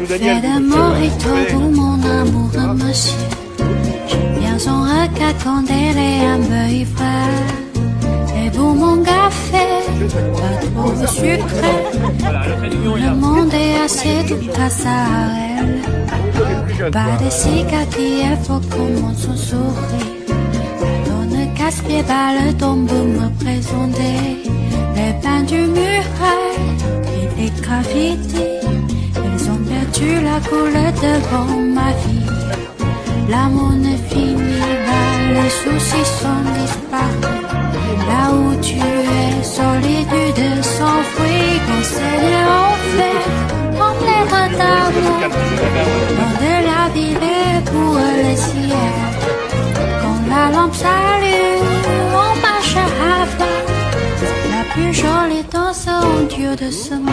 Fais de mojito pour mon amoureux monsieur. J'aime bien son regard quand elle est un peu ivre. Et pour mon café, pas trop sucré. Le monde est assez doux grâce à elle. Pas de cicatrices, il faut qu'on monte son sourire. On ne gaspille pas le temps pour me présenter. Les peints du mur et les graffitis, ils ont perdu la couleur devant ma vie. L'amour ne finit pas, les soucis sont disparus. Là où tu es, solitude sans fruit, quand c'est les enfer, on les d'amour. Dans de la ville pour le ciel, quand la lampe s'allume, on marche à fond. La plus jolie danse au Dieu de ce monde.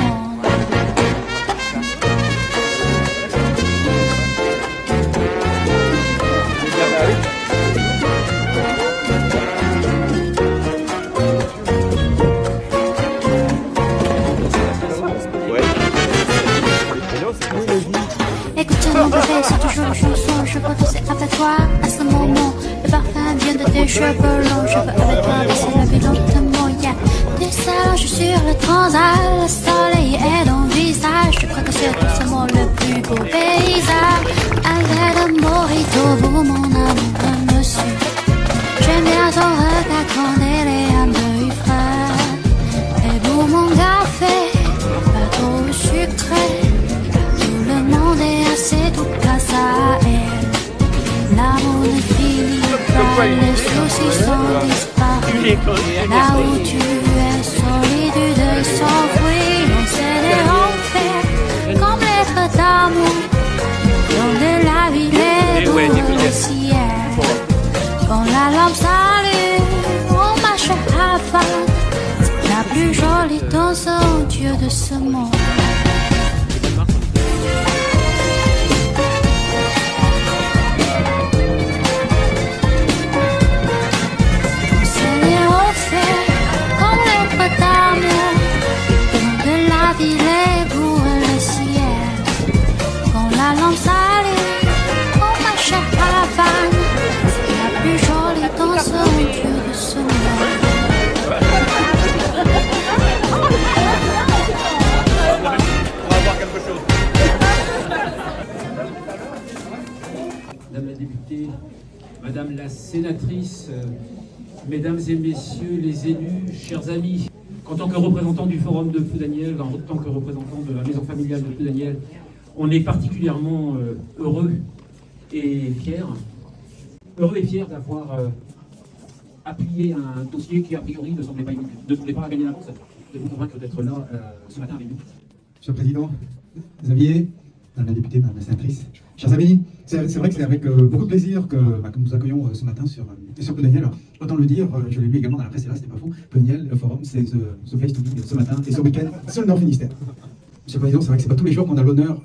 Écoute mon bébé, c'est toujours la chanson. Je veux danser avec toi à ce moment. Le parfum vient de tes cheveux longs. Je veux avec toi laisser la vie lentement, yeah. Des salons, je suis sur le transat. Le soleil est dans le visage. Je crois que c'est tout simplement le plus beau paysage. Avec un mojito pour mon amour, monsieur. J'aime bien ton regard quand elle est un peu ivre. Et pour mon café, pas trop sucré. Tout le monde est assez doux grâce à elle. L'amour ne finit pas, les soucis sont disparus. Là où tu es, solitude sans fruit, on s'est des enfers, comme lettres d'amour. Dans de la ville et pour le ciel. Quand la lampe s'allume, on marche à fond. C'est la plus jolie danse au Dieu de ce monde. Madame la députée, Madame la sénatrice, Mesdames et Messieurs les élus, chers amis, en tant que représentant du Forum de Ploudaniel, en tant que représentant de la maison familiale de Ploudaniel, on est particulièrement heureux et fiers d'avoir appuyé un dossier qui a priori ne semblait pas gagner l'avance, de vous convaincre d'être là ce matin avec nous. Monsieur le Président, Xavier, Madame la députée, Madame la sénatrice, chers amis, c'est vrai que c'est avec beaucoup de plaisir que nous accueillons ce matin sur Ploudaniel. Alors, autant le dire, je l'ai lu également dans la presse, et là c'était pas faux, Ploudaniel, le forum, c'est the place to be ce matin et ce week-end sur le Nord Finistère. Monsieur le Président, c'est vrai que c'est pas tous les jours qu'on a l'honneur,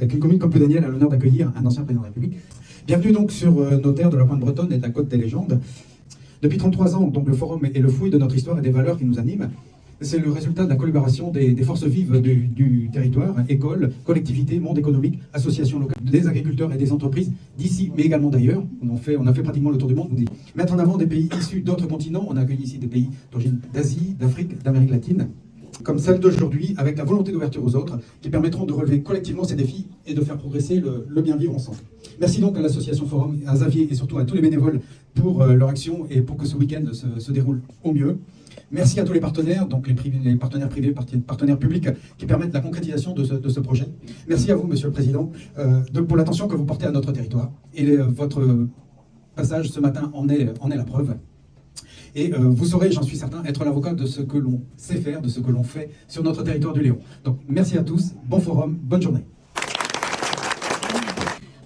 qu'une commune comme Ploudaniel a l'honneur d'accueillir un ancien président de la République. Bienvenue donc sur nos terres de la Pointe Bretonne et de la Côte des Légendes. Depuis 33 ans, donc, le forum est le fruit de notre histoire et des valeurs qui nous animent. C'est le résultat de la collaboration des forces vives du territoire, écoles, collectivités, monde économique, associations locales, des agriculteurs et des entreprises d'ici, mais également d'ailleurs. On a fait pratiquement le tour du monde. Mettre en avant des pays issus d'autres continents. On a accueilli ici des pays d'origine d'Asie, d'Afrique, d'Amérique latine, comme celle d'aujourd'hui, avec la volonté d'ouverture aux autres, qui permettront de relever collectivement ces défis et de faire progresser le bien vivre ensemble. Merci donc à l'association Forum, à Xavier et surtout à tous les bénévoles pour leur action et pour que ce week-end se déroule au mieux. Merci à tous les partenaires, donc les partenaires privés, partenaires publics, qui permettent la concrétisation de ce projet. Merci à vous, Monsieur le Président, pour l'attention que vous portez à notre territoire. Et votre passage ce matin en est la preuve. Et vous saurez, j'en suis certain, être l'avocat de ce que l'on sait faire, de ce que l'on fait sur notre territoire du Léon. Donc merci à tous, bon forum, bonne journée.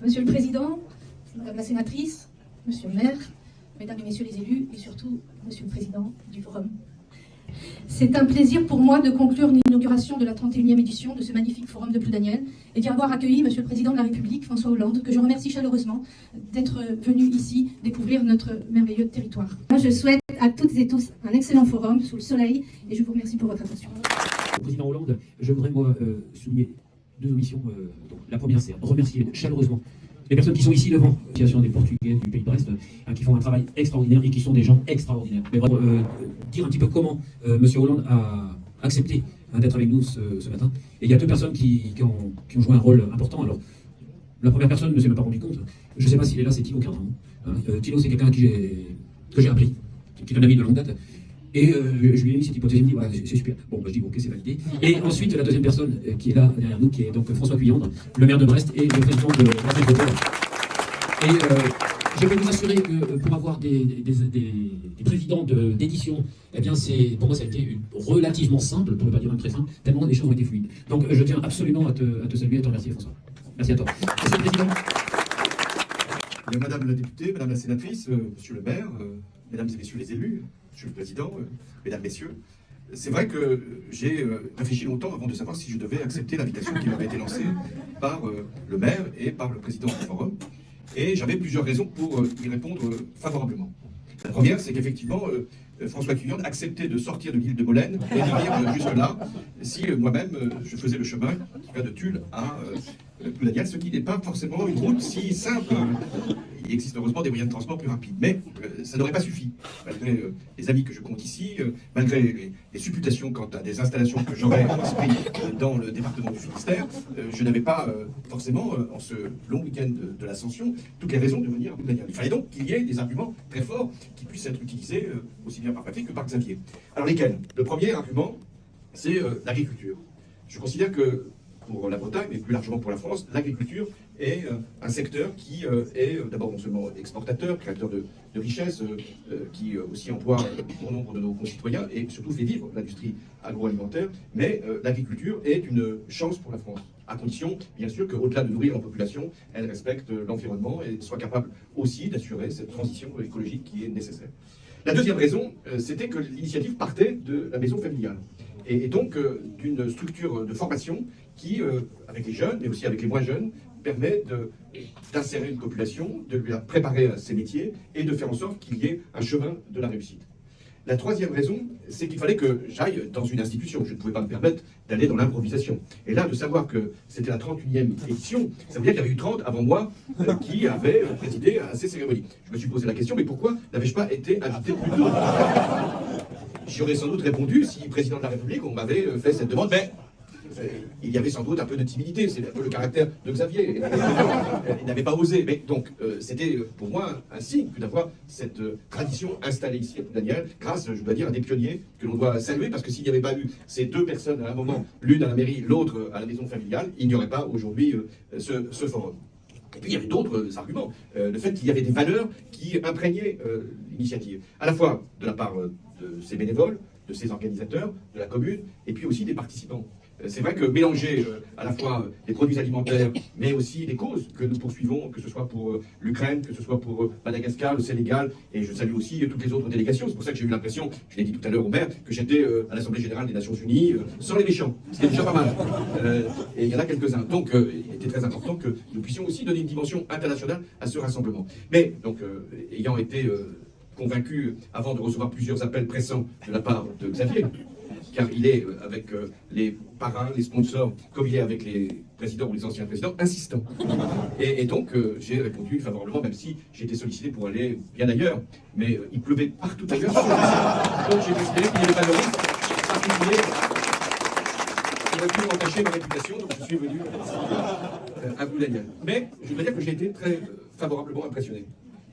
Monsieur le Président, Madame la Sénatrice, Monsieur le Maire, Mesdames et Messieurs les élus et surtout Monsieur le Président du Forum. C'est un plaisir pour moi de conclure l'inauguration de la 31e édition de ce magnifique Forum de Ploudaniel et d'y avoir accueilli Monsieur le Président de la République, François Hollande, que je remercie chaleureusement d'être venu ici découvrir notre merveilleux territoire. Moi, je souhaite à toutes et tous un excellent forum sous le soleil et je vous remercie pour votre attention. Président Hollande, je voudrais moi souligner deux omissions. Donc, la première, c'est remercier chaleureusement les personnes qui sont ici devant, l'association des Portugais du Pays de Brest, qui font un travail extraordinaire et qui sont des gens extraordinaires. Mais vraiment, dire un petit peu comment M. Hollande a accepté d'être avec nous ce matin. Et il y a deux personnes qui ont joué un rôle important. Alors, la première personne ne s'est même pas rendu compte. Je ne sais pas s'il est là, c'est Thilo Cardan. Thilo, c'est quelqu'un que j'ai appris, qui est un ami de longue date. Et je lui ai mis cette hypothèse, il me dit, voilà, c'est super. Bon, bah, je dis, ok, c'est validé. Et ensuite, la deuxième personne qui est là derrière nous, qui est donc François Cuyandre, le maire de Brest et le président de Brest Métropole. Et je peux vous assurer que pour avoir des présidents d'édition, eh bien, pour moi, ça a été relativement simple, pour ne pas dire même très simple, tellement les choses ont été fluides. Donc, je tiens absolument à te saluer et à te remercier, François. Merci à toi. Monsieur le Président. Madame la députée, Madame la sénatrice, Monsieur le maire, Mesdames et Messieurs les élus, Monsieur le Président, Mesdames, Messieurs, c'est vrai que j'ai réfléchi longtemps avant de savoir si je devais accepter l'invitation qui m'avait été lancée par le maire et par le président du forum. Et j'avais plusieurs raisons pour y répondre favorablement. La première, c'est qu'effectivement, François Cuyandre acceptait de sortir de l'île de Molène et de venir jusque-là, si moi-même je faisais le chemin qui va de Tulle à Ploudaniel, ce qui n'est pas forcément une route si simple. Il existe heureusement des moyens de transport plus rapides, mais ça n'aurait pas suffi. Malgré les amis que je compte ici, malgré les supputations quant à des installations que j'aurais en esprit dans le département du Finistère, je n'avais pas forcément, en ce long week-end de l'Ascension, toutes les raisons de venir à Ploudaniel. Il fallait donc qu'il y ait des arguments très forts qui puissent être utilisés aussi bien par Patrick que par Xavier. Alors lesquels? Le premier argument, c'est l'agriculture. Je considère que pour la Bretagne, mais plus largement pour la France, l'agriculture est un secteur qui est d'abord non seulement exportateur, créateur de richesses, qui aussi emploie bon nombre de nos concitoyens et surtout fait vivre l'industrie agroalimentaire, mais l'agriculture est une chance pour la France, à condition, bien sûr, qu'au-delà de nourrir la population, elle respecte l'environnement et soit capable aussi d'assurer cette transition écologique qui est nécessaire. La deuxième raison, c'était que l'initiative partait de la maison familiale, et donc d'une structure de formation qui, avec les jeunes, mais aussi avec les moins jeunes, permet d'insérer une population, de lui préparer à ses métiers et de faire en sorte qu'il y ait un chemin de la réussite. La troisième raison, c'est qu'il fallait que j'aille dans une institution. Je ne pouvais pas me permettre d'aller dans l'improvisation. Et là, de savoir que c'était la 31e édition, ça veut dire qu'il y avait eu 30 avant moi qui avaient présidé à ces cérémonies. Je me suis posé la question, mais pourquoi n'avais-je pas été invité plus tôt? J'y aurais sans doute répondu si, président de la République, on m'avait fait cette demande, mais il y avait sans doute un peu de timidité, c'est un peu le caractère de Xavier. Il n'avait pas osé. Mais donc, c'était pour moi un signe d'avoir cette tradition installée ici à Ploudaniel, grâce, je dois dire, à des pionniers que l'on doit saluer, parce que s'il n'y avait pas eu ces deux personnes à un moment, l'une à la mairie, l'autre à la maison familiale, il n'y aurait pas aujourd'hui ce forum. Et puis il y avait d'autres arguments. Le fait qu'il y avait des valeurs qui imprégnaient l'initiative, à la fois de la part de ces bénévoles, de ces organisateurs, de la commune, et puis aussi des participants. C'est vrai que mélanger à la fois les produits alimentaires, mais aussi les causes que nous poursuivons, que ce soit pour l'Ukraine, que ce soit pour Madagascar, le Sénégal, et je salue aussi toutes les autres délégations. C'est pour ça que j'ai eu l'impression, je l'ai dit tout à l'heure au maire, que j'étais à l'Assemblée Générale des Nations Unies, sans les méchants, ce qui est déjà pas mal. Et il y en a quelques-uns. Donc il était très important que nous puissions aussi donner une dimension internationale à ce rassemblement. Mais, donc, ayant été convaincu, avant de recevoir plusieurs appels pressants de la part de Xavier, car il est avec les parrains, les sponsors, comme il est avec les présidents ou les anciens présidents, insistant. Et donc, j'ai répondu favorablement, même si j'ai été sollicité pour aller bien ailleurs. Mais il pleuvait partout ailleurs. Donc j'ai décidé qu'il y avait pas de risque particulier qui aurait pu entacher ma réputation, donc je suis venu à Ploudaniel. Mais je dois dire que j'ai été très favorablement impressionné.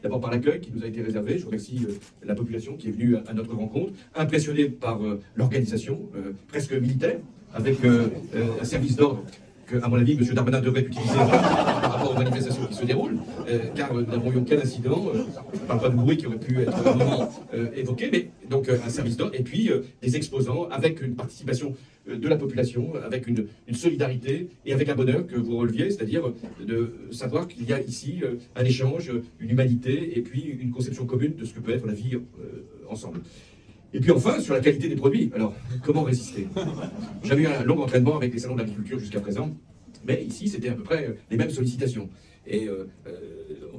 D'abord par l'accueil qui nous a été réservé. Je remercie la population qui est venue à notre rencontre, impressionnée par l'organisation presque militaire, avec un service d'ordre que, à mon avis, M. Darmanin devrait utiliser par rapport aux manifestations qui se déroulent, car nous n'avons eu aucun incident. Je ne parle pas de bruit qui aurait pu être un moment évoqué, mais donc un service d'ordre, et puis des exposants avec une participation de la population, avec une solidarité et avec un bonheur que vous releviez, c'est-à-dire de savoir qu'il y a ici un échange, une humanité et puis une conception commune de ce que peut être la vie ensemble. Et puis enfin, sur la qualité des produits. Alors, comment résister? J'avais eu un long entraînement avec les salons de l'agriculture jusqu'à présent. Mais ici, c'était à peu près les mêmes sollicitations. Et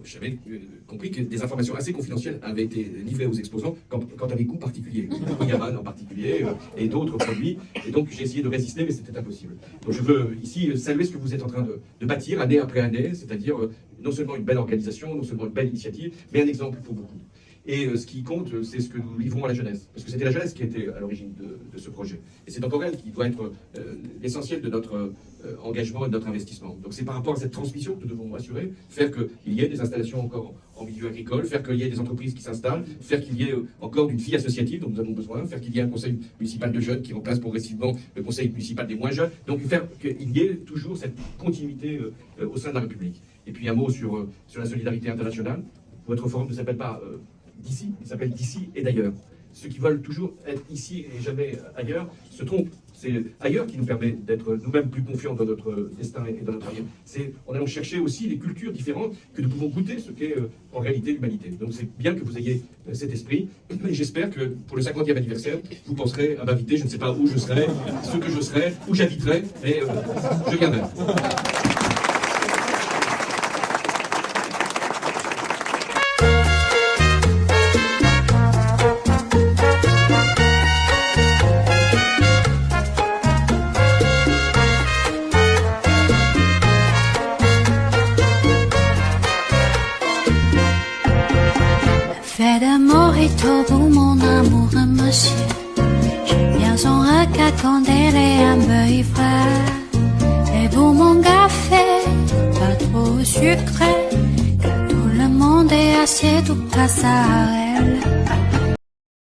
j'avais compris que des informations assez confidentielles avaient été livrées aux exposants quant à des coûts particuliers, le Yaman en particulier, et d'autres produits. Et donc j'ai essayé de résister, mais c'était impossible. Donc je veux ici saluer ce que vous êtes en train de bâtir année après année, c'est-à-dire non seulement une belle organisation, non seulement une belle initiative, mais un exemple pour beaucoup. Et ce qui compte, c'est ce que nous livrons à la jeunesse. Parce que c'était la jeunesse qui était à l'origine de ce projet. Et c'est encore elle qui doit être l'essentiel de notre engagement et de notre investissement. Donc c'est par rapport à cette transmission que nous devons assurer, faire qu'il y ait des installations encore en milieu agricole, faire qu'il y ait des entreprises qui s'installent, faire qu'il y ait encore d'une vie associative dont nous avons besoin, faire qu'il y ait un conseil municipal de jeunes qui remplace progressivement le conseil municipal des moins jeunes. Donc faire qu'il y ait toujours cette continuité au sein de la République. Et puis un mot sur la solidarité internationale. Votre forum ne s'appelle pas d'ici, il s'appelle d'ici et d'ailleurs. Ceux qui veulent toujours être ici et jamais ailleurs se trompent. C'est ailleurs qui nous permet d'être nous-mêmes plus confiants dans notre destin et dans notre avenir. C'est en allant chercher aussi les cultures différentes que nous pouvons goûter ce qu'est en réalité l'humanité. Donc c'est bien que vous ayez cet esprit. Et j'espère que pour le 50e anniversaire, vous penserez à m'inviter. Je ne sais pas où je serai, ce que je serai, où j'habiterai, mais je viendrai. Fais de mojito pour mon amour, monsieur. J'aime bien son regard quand elle est un peu frais. Et pour mon café, pas trop sucré, car tout le monde est assied tout passe à elle.